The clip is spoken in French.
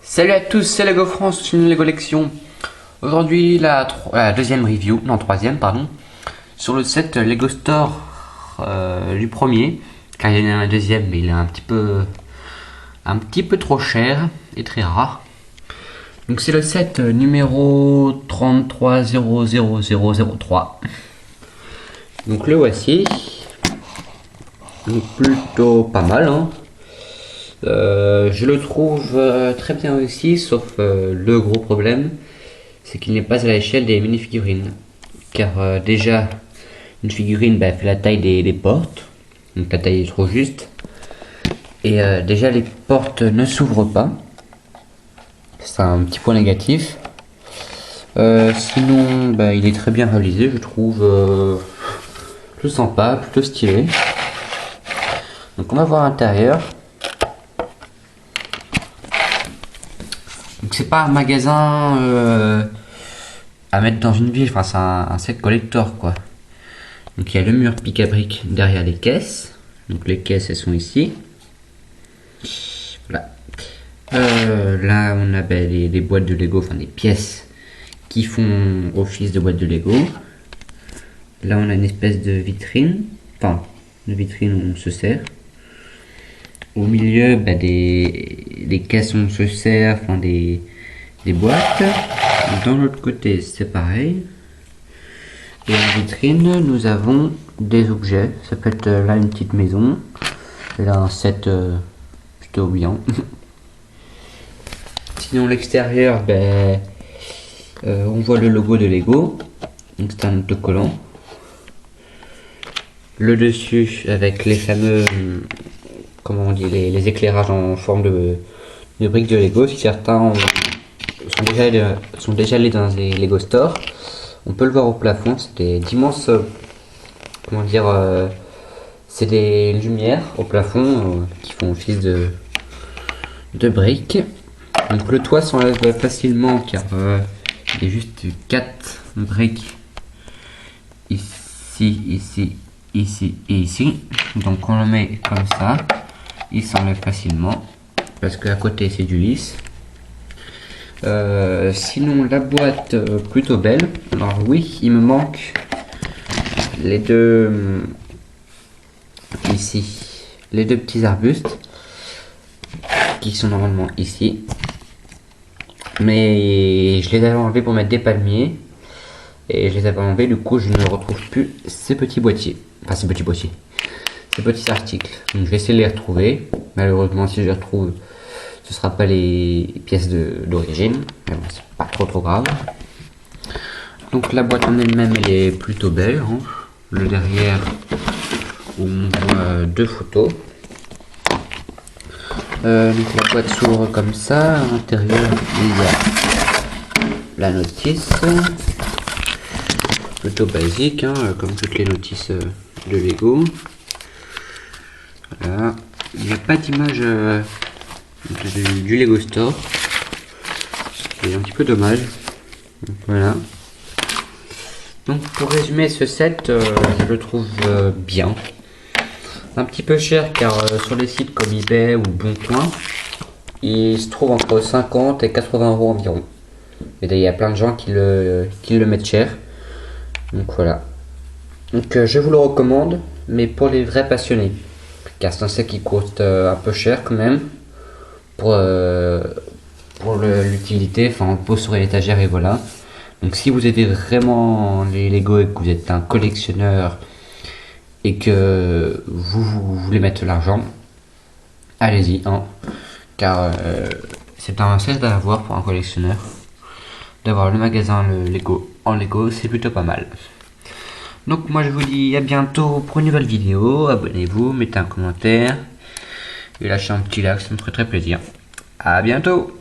Salut à tous, c'est Lego France, c'est une Lego Collection. Aujourd'hui la deuxième review, non troisième pardon, sur le set Lego Store du premier, car il y en a un deuxième mais il est un petit peu trop cher et très rare. Donc c'est le set numéro 33000003. Donc le voici. Donc plutôt pas mal hein. Je le trouve très bien réussi, sauf le gros problème, c'est qu'il n'est pas à l'échelle des mini-figurines. Car déjà, une figurine fait la taille des portes, donc la taille est trop juste. Et déjà, les portes ne s'ouvrent pas. C'est un petit point négatif. Sinon, il est très bien réalisé, je trouve plutôt sympa, plutôt stylé. Donc on va voir l'intérieur. Donc c'est pas un magasin à mettre dans une ville, enfin c'est un set collector quoi. Donc il y a le mur pic à brique derrière les caisses. Donc les caisses elles sont ici. Voilà. Là on a les boîtes de Lego, enfin des pièces qui font office de boîtes de Lego. Là on a une espèce de vitrine, enfin une vitrine où on se sert. Au milieu, des caisses où on se sert, enfin des boîtes. Dans l'autre côté, c'est pareil. Et en vitrine, nous avons des objets. Ça peut être là une petite maison. Et là, un set plutôt bien. Sinon, l'extérieur, on voit le logo de Lego. Donc, c'est un autocollant. Le dessus, avec les fameux... comment on dit, les éclairages en forme de briques de Lego. Si certains sont déjà allés dans les Lego Store, on peut le voir au plafond. C'est d'immenses, comment dire, c'est des lumières au plafond qui font office de briques. Donc le toit s'enlève facilement car il y a juste 4 briques ici, ici, ici et ici. Donc on le met comme ça. Il s'enlève facilement parce qu'à côté c'est du lisse. Sinon la boîte plutôt belle. Alors oui, il me manque les deux ici, les deux petits arbustes qui sont normalement ici, mais je les avais enlevés pour mettre des palmiers et je les avais enlevés, du coup je ne retrouve plus ces petits boîtiers, enfin ces petits articles. Donc je vais essayer de les retrouver. Malheureusement, si je les retrouve, ce sera pas les pièces d'origine. Mais bon, c'est pas trop grave. Donc la boîte en elle-même, elle est plutôt belle. Hein. Le derrière, où on voit deux photos. Donc la boîte s'ouvre comme ça. À l'intérieur, il y a la notice. Plutôt basique, hein, comme toutes les notices de Lego. Voilà. Il n'y a pas d'image du Lego Store, c'est un petit peu dommage. Donc, voilà. Donc pour résumer ce set, je le trouve bien. Un petit peu cher car sur les sites comme eBay ou Boncoin, il se trouve entre 50 et 80 euros environ. Et il y a plein de gens qui le mettent cher. Donc voilà. Donc je vous le recommande, mais pour les vrais passionnés. Car c'est un set qui coûte un peu cher quand même pour l'utilité, enfin on pose sur l'étagère et voilà. Donc si vous aimez vraiment les Lego et que vous êtes un collectionneur et que vous voulez mettre l'argent, allez-y hein, car c'est un set à avoir pour un collectionneur. D'avoir le magasin le Lego en Lego, c'est plutôt pas mal. Donc moi je vous dis à bientôt pour une nouvelle vidéo, abonnez-vous, mettez un commentaire et lâchez un petit like, ça me ferait très plaisir. À bientôt.